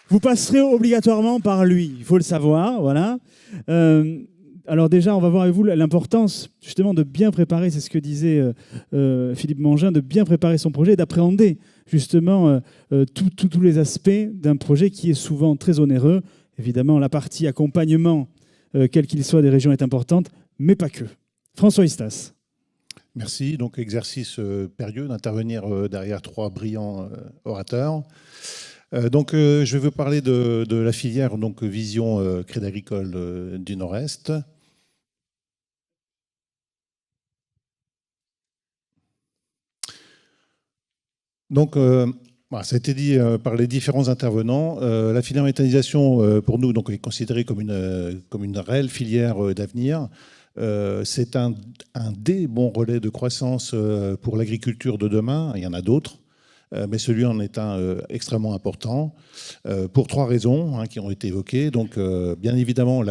Vous passerez obligatoirement par lui, il faut le savoir, voilà. Alors déjà, on va voir avec vous l'importance justement de bien préparer, c'est ce que disait Philippe Mangin, de bien préparer son projet et d'appréhender justement tous les aspects d'un projet qui est souvent très onéreux. Évidemment, la partie accompagnement, quel qu'il soit des régions, est importante, mais pas que. François Istas. Merci. Donc, exercice périlleux d'intervenir derrière trois brillants orateurs. Je vais vous parler de la filière Vision Crédit Agricole du Nord-Est. Donc, ça a été dit par les différents intervenants. La filière méthanisation, pour nous, est considérée comme une réelle filière d'avenir. C'est un des bons relais de croissance pour l'agriculture de demain. Il y en a d'autres, mais celui en est un extrêmement important pour trois raisons qui ont été évoquées. Donc, bien évidemment,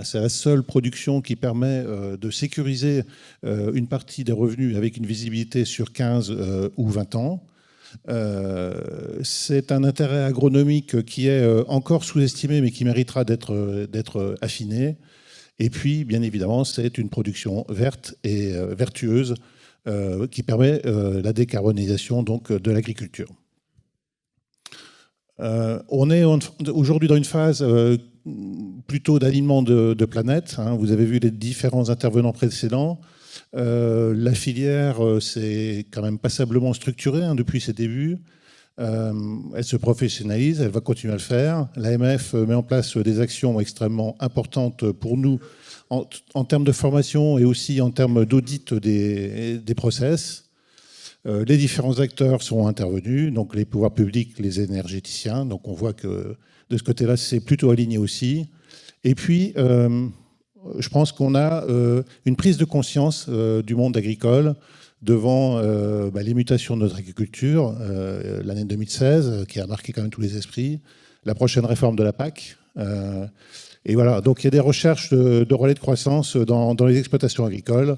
c'est la seule production qui permet de sécuriser une partie des revenus avec une visibilité sur 15 ou 20 ans. C'est un intérêt agronomique qui est encore sous-estimé, mais qui méritera d'être affiné. Et puis, bien évidemment, c'est une production verte et vertueuse qui permet la décarbonisation de l'agriculture. On est aujourd'hui dans une phase plutôt d'alignement de planète. Vous avez vu les différents intervenants précédents. La filière s'est quand même passablement structurée depuis ses débuts. Elle se professionnalise, elle va continuer à le faire. L'AMF met en place des actions extrêmement importantes pour nous en termes de formation et aussi en termes d'audit des process. Les différents acteurs sont intervenus, donc les pouvoirs publics, les énergéticiens. Donc on voit que de ce côté-là, c'est plutôt aligné aussi. Et puis, je pense qu'on a une prise de conscience du monde agricole devant les mutations de notre agriculture, l'année 2016, qui a marqué quand même tous les esprits, la prochaine réforme de la PAC. Et voilà, donc il y a des recherches de relais de croissance dans les exploitations agricoles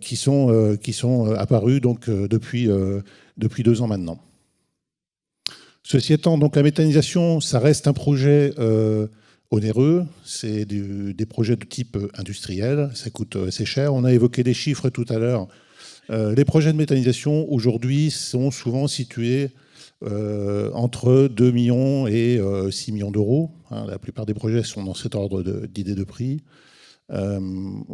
qui sont apparues depuis 2 ans maintenant. Ceci étant, la méthanisation, ça reste un projet onéreux, c'est des projets de type industriel, ça coûte assez cher. On a évoqué des chiffres tout à l'heure. Les projets de méthanisation aujourd'hui sont souvent situés entre 2 millions et 6 millions d'euros. La plupart des projets sont dans cet ordre d'idée de prix. On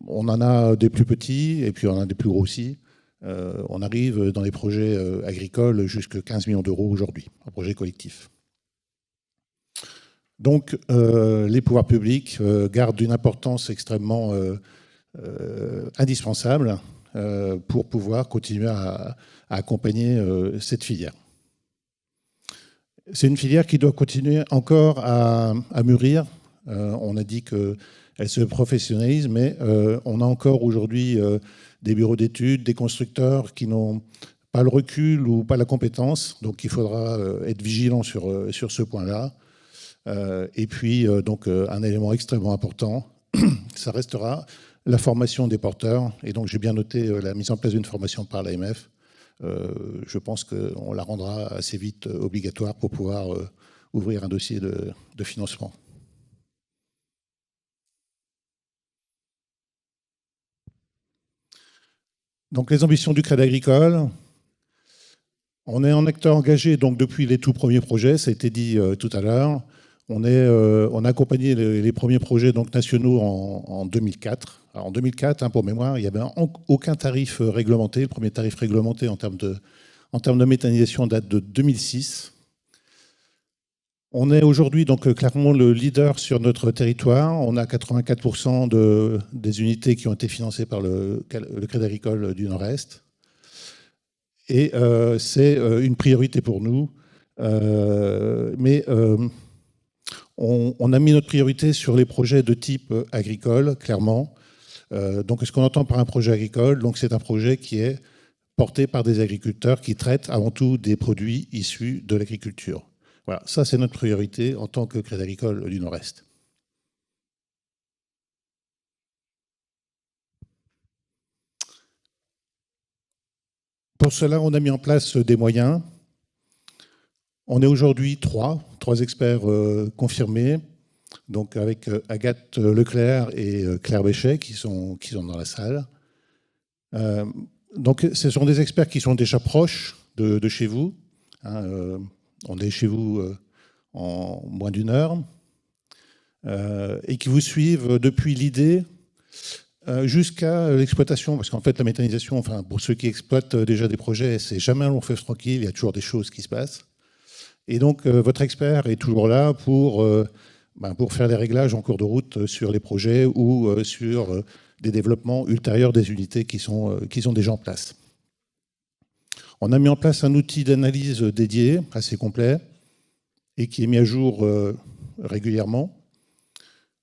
en a des plus petits et puis on en a des plus gros aussi. On arrive dans les projets agricoles jusqu'à 15 millions d'euros aujourd'hui, un projet collectif. Donc, les pouvoirs publics gardent une importance extrêmement indispensable pour pouvoir continuer à accompagner cette filière. C'est une filière qui doit continuer encore à mûrir. On a dit qu'elle se professionnalise, mais on a encore aujourd'hui des bureaux d'études, des constructeurs qui n'ont pas le recul ou pas la compétence. Donc, il faudra être vigilant sur ce point-là. Et puis, un élément extrêmement important, ça restera la formation des porteurs. Et donc, j'ai bien noté la mise en place d'une formation par l'AMF. Je pense qu'on la rendra assez vite obligatoire pour pouvoir ouvrir un dossier de financement. Donc, les ambitions du Crédit Agricole. On est un acteur engagé depuis les tout premiers projets, ça a été dit tout à l'heure. On a accompagné les premiers projets nationaux en 2004. Alors, en 2004, pour mémoire, il n'y avait aucun tarif réglementé. Le premier tarif réglementé en termes de méthanisation date de 2006. On est aujourd'hui clairement le leader sur notre territoire. On a 84% des unités qui ont été financées par le Crédit Agricole du Nord-Est. Et c'est une priorité pour nous. On a mis notre priorité sur les projets de type agricole, clairement. Ce qu'on entend par un projet agricole, c'est un projet qui est porté par des agriculteurs qui traitent avant tout des produits issus de l'agriculture. Voilà, ça c'est notre priorité en tant que Crédit Agricole du Nord-Est. Pour cela, on a mis en place des moyens. On est aujourd'hui trois 3 experts confirmés, donc avec Agathe Leclerc et Claire Béchet qui sont dans la salle. Donc ce sont des experts qui sont déjà proches de chez vous. Hein, on est chez vous en moins d'1 heure. Et qui vous suivent depuis l'idée jusqu'à l'exploitation, parce qu'en fait la méthanisation, enfin, pour ceux qui exploitent déjà des projets, c'est jamais un long fleuve tranquille, il y a toujours des choses qui se passent. Et donc votre expert est toujours là pour faire des réglages en cours de route sur les projets ou sur des développements ultérieurs des unités qui sont déjà en place. On a mis en place un outil d'analyse dédié, assez complet, et qui est mis à jour régulièrement.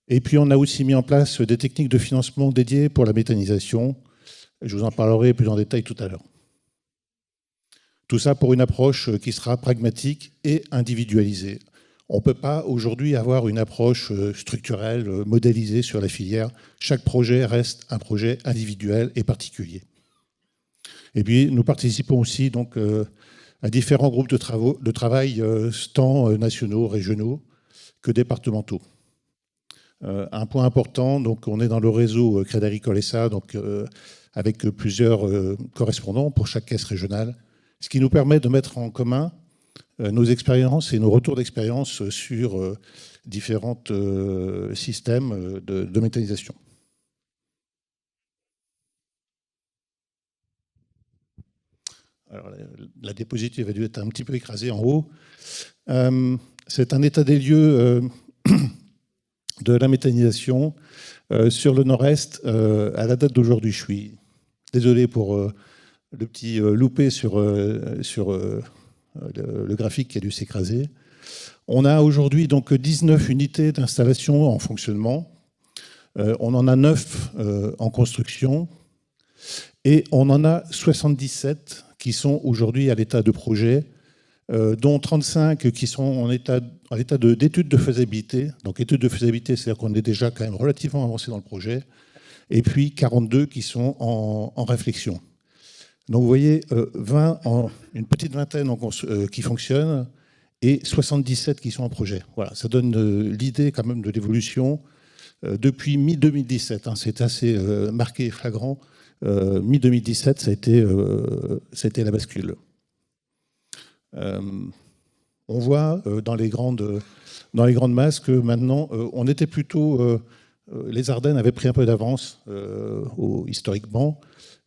Et puis, on a aussi mis en place des techniques de financement dédiées pour la méthanisation. Je vous en parlerai plus en détail tout à l'heure. Tout ça pour une approche qui sera pragmatique et individualisée. On ne peut pas aujourd'hui avoir une approche structurelle, modélisée sur la filière. Chaque projet reste un projet individuel et particulier. Et puis, nous participons aussi donc, à différents groupes de travail, tant nationaux, régionaux que départementaux. Un point important, donc on est dans le réseau Crédit Agricole SA, donc avec plusieurs correspondants pour chaque caisse régionale, ce qui nous permet de mettre en commun nos expériences et nos retours d'expérience sur différents systèmes de méthanisation. Alors, la diapositive a dû être un petit peu écrasée en haut. C'est un état des lieux de la méthanisation sur le nord-est à la date d'aujourd'hui. Je suis désolé pour le petit loupé sur le graphique qui a dû s'écraser. On a aujourd'hui donc 19 unités d'installation en fonctionnement. On en a 9 en construction et on en a 77 qui sont aujourd'hui à l'état de projet, dont 35 qui sont en état d'étude de faisabilité. Donc étude de faisabilité, c'est-à-dire qu'on est déjà quand même relativement avancé dans le projet. Et puis 42 qui sont en réflexion. Donc vous voyez, une petite vingtaine qui fonctionnent et 77 qui sont en projet. Voilà, ça donne l'idée quand même de l'évolution depuis mi-2017. Hein, c'est assez marqué et flagrant. Mi-2017, ça a été la bascule. On voit dans les grandes masses que maintenant, on était plutôt... les Ardennes avaient pris un peu d'avance historiquement,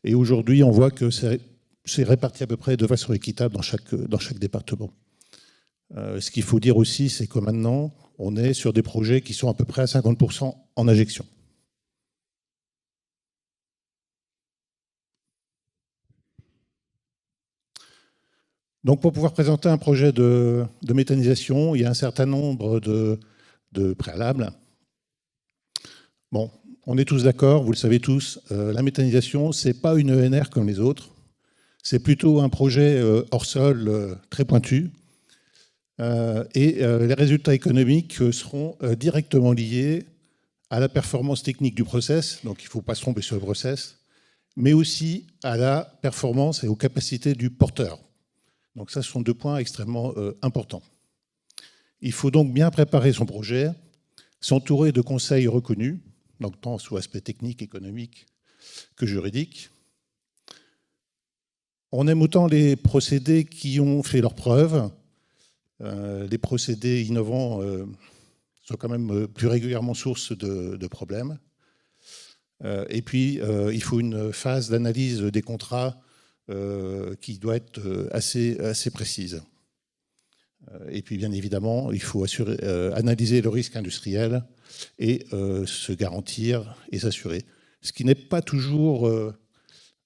et aujourd'hui, on voit que c'est réparti à peu près de façon équitable dans chaque département. Ce qu'il faut dire aussi, c'est que maintenant, on est sur des projets qui sont à peu près à 50% en injection. Donc, pour pouvoir présenter un projet de méthanisation, il y a un certain nombre de préalables. Bon, on est tous d'accord, vous le savez tous, la méthanisation, ce n'est pas une ENR comme les autres. C'est plutôt un projet hors sol très pointu. Et les résultats économiques seront directement liés à la performance technique du process, donc il ne faut pas se tromper sur le process, mais aussi à la performance et aux capacités du porteur. Donc ça, ce sont 2 points extrêmement importants. Il faut donc bien préparer son projet, s'entourer de conseils reconnus, donc tant sous aspect technique, économique que juridique. On aime autant les procédés qui ont fait leurs preuves. Les procédés innovants sont quand même plus régulièrement source de problèmes. Et puis, il faut une phase d'analyse des contrats qui doit être assez précise. Et puis, bien évidemment, il faut analyser le risque industriel et se garantir et s'assurer. Ce qui n'est pas toujours,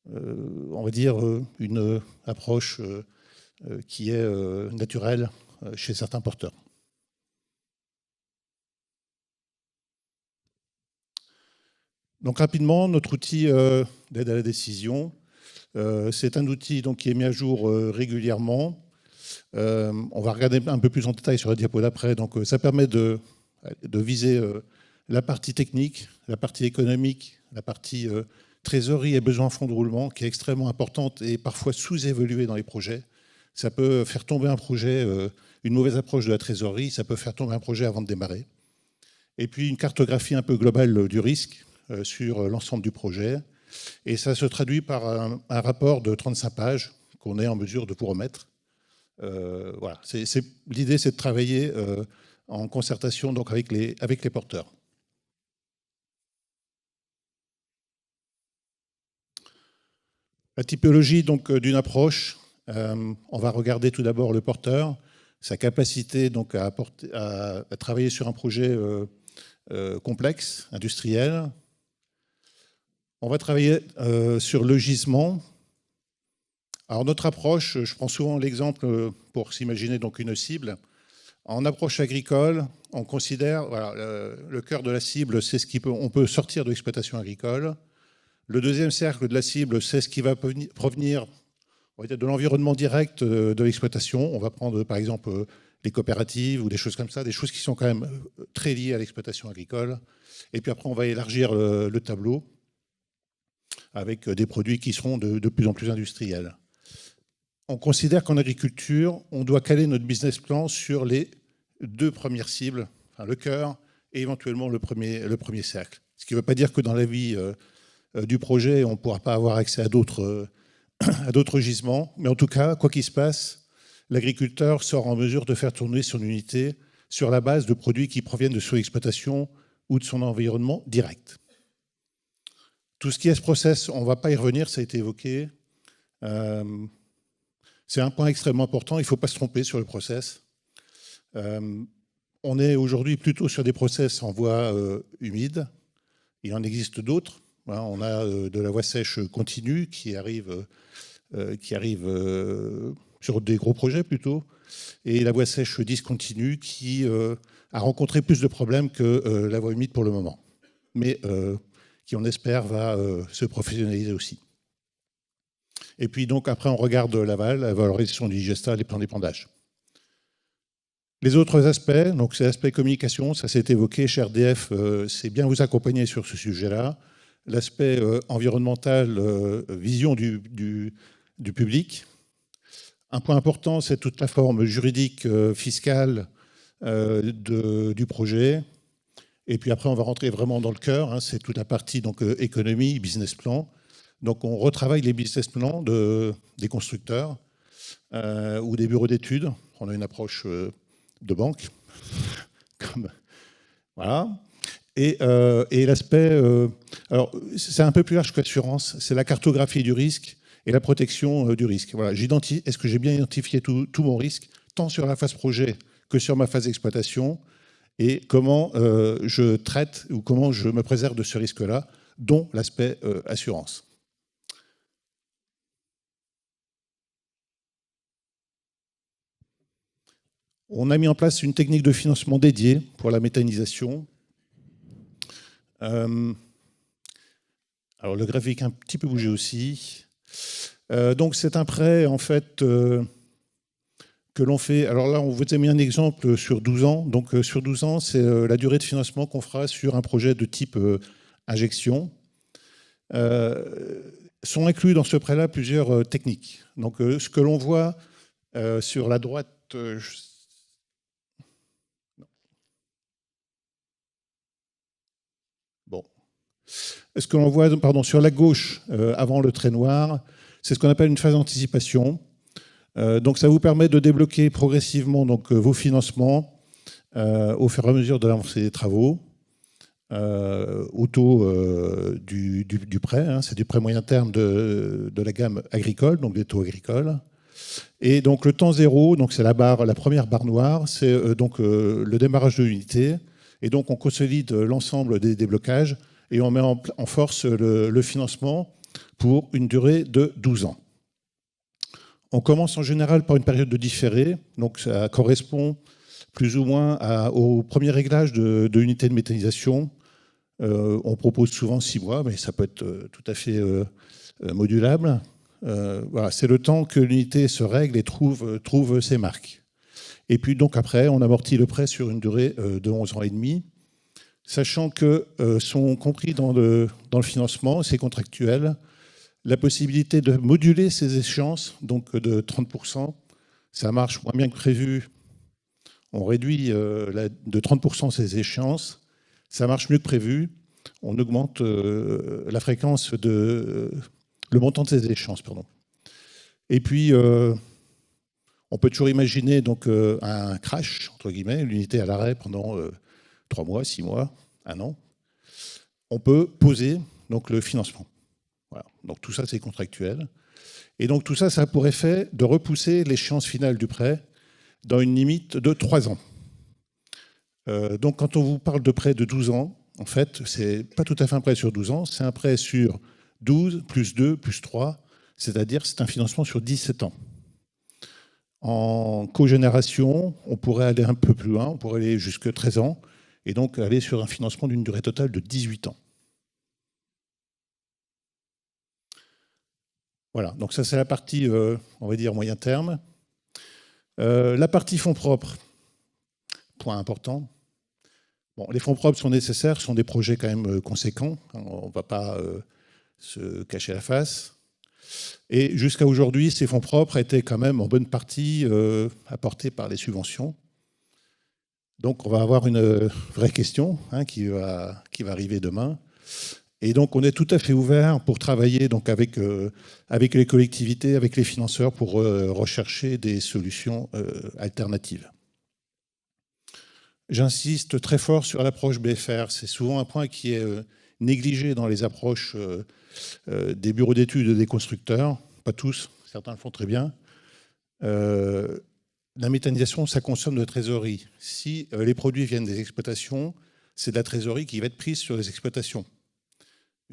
on va dire, une approche qui est naturelle chez certains porteurs. Donc rapidement, notre outil d'aide à la décision, c'est un outil donc, qui est mis à jour régulièrement. On va regarder un peu plus en détail sur la diapo d'après. Donc ça permet de viser la partie technique, la partie économique, la partie trésorerie et besoin en fonds de roulement, qui est extrêmement importante et parfois sous-évaluée dans les projets. Ça peut faire tomber un projet, une mauvaise approche de la trésorerie, ça peut faire tomber un projet avant de démarrer. Et puis une cartographie un peu globale du risque sur l'ensemble du projet. Et ça se traduit par un rapport de 35 pages qu'on est en mesure de vous remettre. Voilà. L'idée, c'est de travailler en concertation donc, avec les porteurs. La typologie d'une approche, on va regarder tout d'abord le porteur, sa capacité donc, à travailler sur un projet complexe, industriel. On va travailler sur le gisement. Alors notre approche, je prends souvent l'exemple pour s'imaginer donc une cible. En approche agricole, on considère voilà, le cœur de la cible, c'est ce qu'on peut sortir de l'exploitation agricole. Le deuxième cercle de la cible, c'est ce qui va provenir de l'environnement direct de l'exploitation. On va prendre par exemple les coopératives ou des choses comme ça, des choses qui sont quand même très liées à l'exploitation agricole. Et puis après, on va élargir le tableau avec des produits qui seront de plus en plus industriels. On considère qu'en agriculture, on doit caler notre business plan sur les deux premières cibles, enfin le cœur et éventuellement le premier cercle. Ce qui ne veut pas dire que dans la vie du projet, on ne pourra pas avoir accès à d'autres gisements. Mais en tout cas, quoi qu'il se passe, l'agriculteur sera en mesure de faire tourner son unité sur la base de produits qui proviennent de son exploitation ou de son environnement direct. Tout ce qui est ce process, on ne va pas y revenir, ça a été évoqué. C'est un point extrêmement important, il ne faut pas se tromper sur le process. On est aujourd'hui plutôt sur des process en voie humide. Il en existe d'autres. On a de la voie sèche continue qui arrive sur des gros projets plutôt, et la voie sèche discontinue qui a rencontré plus de problèmes que la voie humide pour le moment, mais qui on espère va se professionnaliser aussi. Et puis donc après on regarde l'aval, la valorisation du digestat, les plans d'épandage. Les autres aspects, donc c'est l'aspect communication, ça s'est évoqué chez RDF, c'est bien vous accompagner sur ce sujet-là. L'aspect environnemental, vision du public. Un point important, c'est toute la forme juridique, fiscale du projet. Et puis après, on va rentrer vraiment dans le cœur, hein, c'est toute la partie donc, économie, business plan. Donc on retravaille les business plans des constructeurs ou des bureaux d'études. On a une approche de banque. Voilà. Et l'aspect, alors c'est un peu plus large que l'assurance, c'est la cartographie du risque et la protection du risque. Voilà, est-ce que j'ai bien identifié tout mon risque, tant sur la phase projet que sur ma phase d'exploitation, et comment je traite ou comment je me préserve de ce risque-là, dont l'aspect assurance. On a mis en place une technique de financement dédiée pour la méthanisation. Alors le graphique a un petit peu bougé aussi. Donc c'est un prêt en fait que l'on fait. Alors là, on vous a mis un exemple sur 12 ans. Donc sur 12 ans, c'est la durée de financement qu'on fera sur un projet de type injection. Sont inclus dans ce prêt-là plusieurs techniques. Donc ce que l'on voit sur la droite. Bon. Ce que l'on voit sur la gauche, avant le trait noir, c'est ce qu'on appelle une phase d'anticipation. Donc ça vous permet de débloquer progressivement donc, vos financements au fur et à mesure de l'avancée des travaux, au taux du prêt. Hein, c'est du prêt moyen terme de la gamme agricole, donc des taux agricoles. Et donc le temps zéro, donc c'est la première barre noire, c'est donc le démarrage de l'unité. Et donc on consolide l'ensemble des déblocages et on met en force le financement pour une durée de 12 ans. On commence en général par une période de différé, donc ça correspond plus ou moins au premier réglage de l'unité de méthanisation. On propose souvent 6 mois, mais ça peut être tout à fait modulable. Voilà, c'est le temps que l'unité se règle et trouve ses marques. Et puis donc après, on amortit le prêt sur une durée de 11 ans et demi, sachant que sont compris dans le financement, c'est contractuel, la possibilité de moduler ces échéances, donc de 30%, Ça marche moins bien que prévu. On réduit de 30% ces échéances. Ça marche mieux que prévu. On augmente la fréquence le montant de ces échéances. Pardon. Et puis, on peut toujours imaginer donc, un crash, entre guillemets, l'unité à l'arrêt pendant 3 mois, 6 mois, 1 an. On peut poser donc, le financement. Voilà. Donc tout ça, c'est contractuel. Et donc tout ça, ça a pour effet de repousser l'échéance finale du prêt dans une limite de 3 ans. Donc quand on vous parle de prêt de 12 ans, en fait, c'est pas tout à fait un prêt sur 12 ans, c'est un prêt sur 12, plus 2, plus 3, c'est-à-dire c'est un financement sur 17 ans. En cogénération, on pourrait aller un peu plus loin, on pourrait aller jusqu'à 13 ans, et donc aller sur un financement d'une durée totale de 18 ans. Voilà, donc ça c'est la partie, on va dire, moyen terme. La partie fonds propres, point important. Bon, les fonds propres sont nécessaires, ce sont des projets quand même conséquents, on ne va pas se cacher la face. Et jusqu'à aujourd'hui, ces fonds propres étaient quand même en bonne partie apportés par les subventions. Donc on va avoir une vraie question qui va arriver demain. Et donc, on est tout à fait ouvert pour travailler donc, avec les collectivités, avec les financeurs, pour rechercher des solutions alternatives. J'insiste très fort sur l'approche BFR. C'est souvent un point qui est négligé dans les approches des bureaux d'études des constructeurs. Pas tous, certains le font très bien. La méthanisation, ça consomme de trésorerie. Si les produits viennent des exploitations, c'est de la trésorerie qui va être prise sur les exploitations.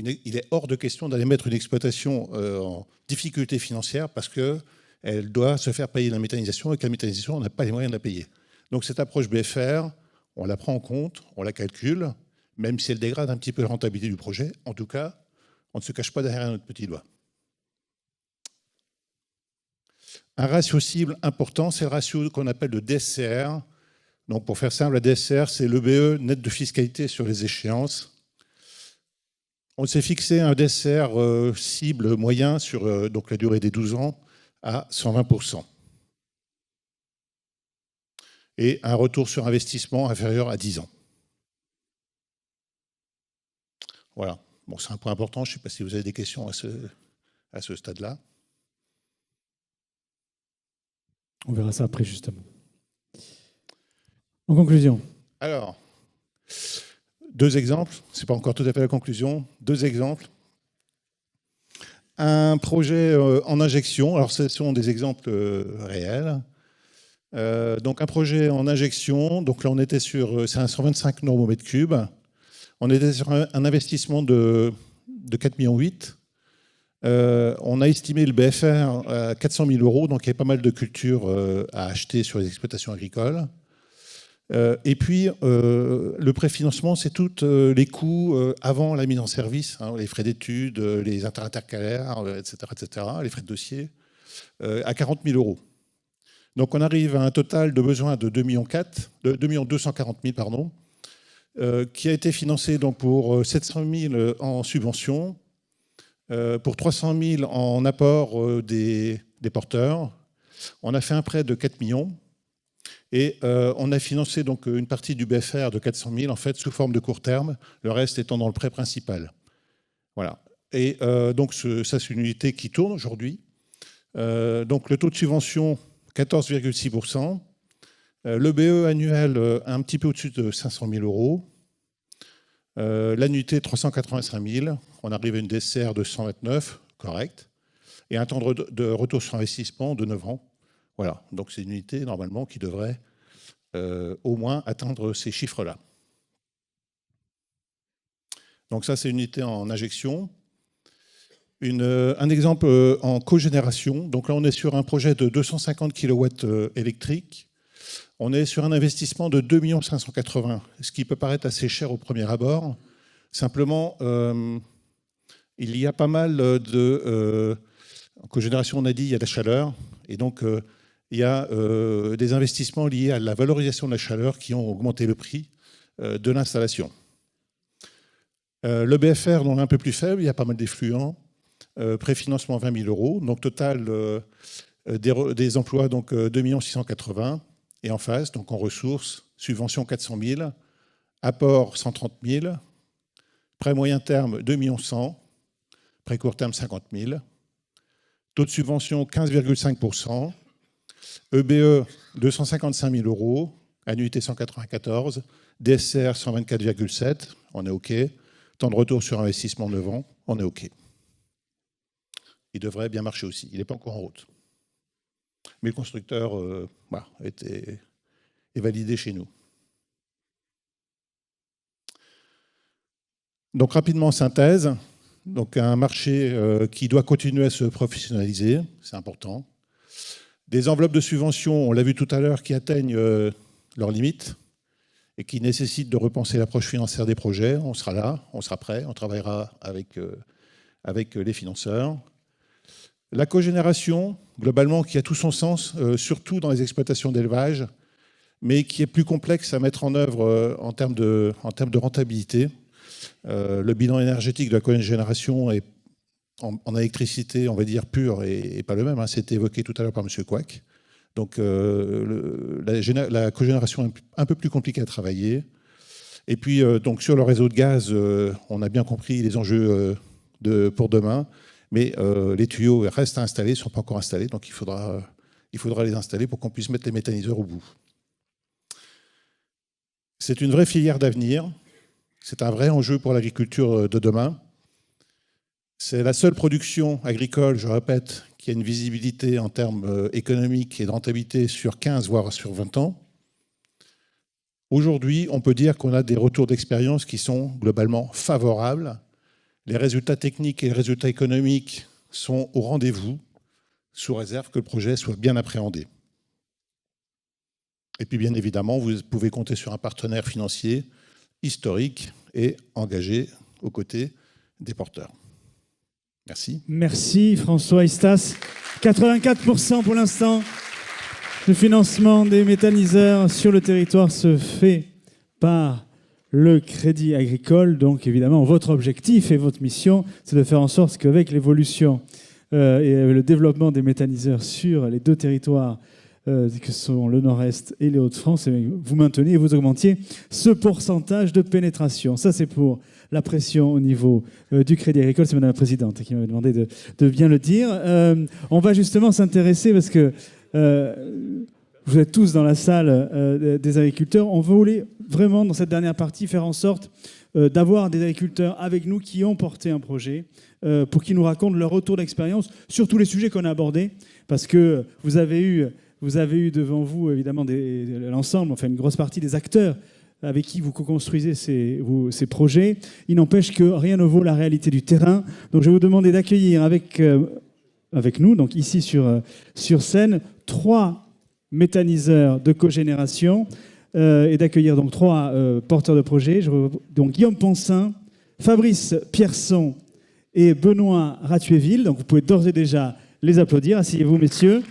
Il est hors de question d'aller mettre une exploitation en difficulté financière parce qu'elle doit se faire payer la méthanisation et que la méthanisation, on n'a pas les moyens de la payer. Donc cette approche BFR, on la prend en compte, on la calcule, même si elle dégrade un petit peu la rentabilité du projet. En tout cas, on ne se cache pas derrière notre petit doigt. Un ratio cible important, c'est le ratio qu'on appelle le DSCR. Donc pour faire simple, la DSCR, c'est l'EBE net de fiscalité sur les échéances. On s'est fixé un DSCR cible moyen sur donc la durée des 12 ans à 120%. Et un retour sur investissement inférieur à 10 ans. Voilà. Bon, c'est un point important. Je ne sais pas si vous avez des questions à ce stade-là. On verra ça après, justement. En conclusion. Alors, 2 exemples. Ce n'est pas encore tout à fait la conclusion. 2 exemples. Un projet en injection. Alors, ce sont des exemples réels. Donc, un projet en injection. Donc là, on était sur... C'est un 125 normomètres cubes. On était sur un investissement de 4,8 millions. On a estimé le BFR à 400 000 €, donc il y a pas mal de cultures à acheter sur les exploitations agricoles. Et puis, le préfinancement, c'est tous les coûts avant la mise en service, les frais d'études, les intercalaires, etc., les frais de dossier, à 40 000 €. Donc, on arrive à un total de besoin de 2 240 000 pardon, qui a été financé donc, pour 700 000 en subvention, pour 300 000 en apport des porteurs. On a fait un prêt de 4 millions et on a financé donc une partie du BFR de 400 000 en fait, sous forme de court terme, le reste étant dans le prêt principal. Voilà. Et donc ça, c'est une unité qui tourne aujourd'hui. Donc le taux de subvention, 14,6%. Le BE annuel, un petit peu au-dessus de 500 000 €. L'annuité, 385 000. On arrive à une DSCR de 129, correct. Et un temps de retour sur investissement de 9 ans. Voilà. Donc c'est une unité, normalement, qui devrait au moins atteindre ces chiffres-là. Donc ça, c'est une unité en injection. Un exemple en cogénération. Donc là, on est sur un projet de 250 kW électriques. On est sur un investissement de 2 580 000, ce qui peut paraître assez cher au premier abord. Simplement, il y a pas mal de... en cogénération, on a dit, il y a de la chaleur. Et donc, il y a des investissements liés à la valorisation de la chaleur qui ont augmenté le prix de l'installation. Le BFR, donc un peu plus faible, il y a pas mal d'effluents. Préfinancement 20 000 €. Donc, total des emplois, donc 2 680 000. Et en face, donc en ressources, subvention 400 000, apport 130 000, prêt moyen terme 2 100 000, prêt court terme 50 000, taux de subvention 15,5%, EBE 255 000 €, annuité 194, DSR 124,7, on est OK, temps de retour sur investissement 9 ans, on est OK. Il devrait bien marcher aussi, il n'est pas encore en route. Mais le constructeur est validé chez nous. Donc rapidement, synthèse. Donc un marché qui doit continuer à se professionnaliser, c'est important. Des enveloppes de subventions, on l'a vu tout à l'heure, qui atteignent leurs limites et qui nécessitent de repenser l'approche financière des projets. On sera là, on sera prêt, on travaillera avec les financeurs. La cogénération, globalement, qui a tout son sens, surtout dans les exploitations d'élevage, mais qui est plus complexe à mettre en œuvre en termes de rentabilité. Le bilan énergétique de la cogénération est en électricité, on va dire, pure et pas le même. C'était évoqué tout à l'heure par M. Couac. Donc la cogénération est un peu plus compliquée à travailler. Et puis, donc, sur le réseau de gaz, on a bien compris les enjeux pour demain. Mais les tuyaux restent à installer, ne sont pas encore installés, donc il faudra les installer pour qu'on puisse mettre les méthaniseurs au bout. C'est une vraie filière d'avenir, c'est un vrai enjeu pour l'agriculture de demain. C'est la seule production agricole, je répète, qui a une visibilité en termes économiques et de rentabilité sur 15 voire sur 20 ans. Aujourd'hui, on peut dire qu'on a des retours d'expérience qui sont globalement favorables. Les résultats techniques et les résultats économiques sont au rendez-vous, sous réserve que le projet soit bien appréhendé. Et puis, bien évidemment, vous pouvez compter sur un partenaire financier historique et engagé aux côtés des porteurs. Merci. Merci François Istas. 84% pour l'instant. Le financement des méthaniseurs sur le territoire se fait par le Crédit Agricole. Donc évidemment, votre objectif et votre mission, c'est de faire en sorte qu'avec l'évolution et le développement des méthaniseurs sur les deux territoires que sont le Nord-Est et les Hauts-de-France, vous mainteniez et vous augmentiez ce pourcentage de pénétration. Ça, c'est pour la pression au niveau du Crédit Agricole. C'est Madame la Présidente qui m'avait demandé de bien le dire. On va justement s'intéresser, parce que vous êtes tous dans la salle des agriculteurs. On voulait vraiment, dans cette dernière partie, faire en sorte d'avoir des agriculteurs avec nous qui ont porté un projet pour qu'ils nous racontent leur retour d'expérience sur tous les sujets qu'on a abordés, parce que vous avez eu devant vous, évidemment, l'ensemble, enfin une grosse partie des acteurs avec qui vous co-construisez ces projets. Il n'empêche que rien ne vaut la réalité du terrain. Donc je vais vous demander d'accueillir avec nous, donc ici sur scène, 3 méthaniseurs de cogénération et d'accueillir donc 3 porteurs de projets. Donc Guillaume Poncin, Fabrice Pierson et Benoît Ratuéville. Donc vous pouvez d'ores et déjà les applaudir. Asseyez-vous, messieurs.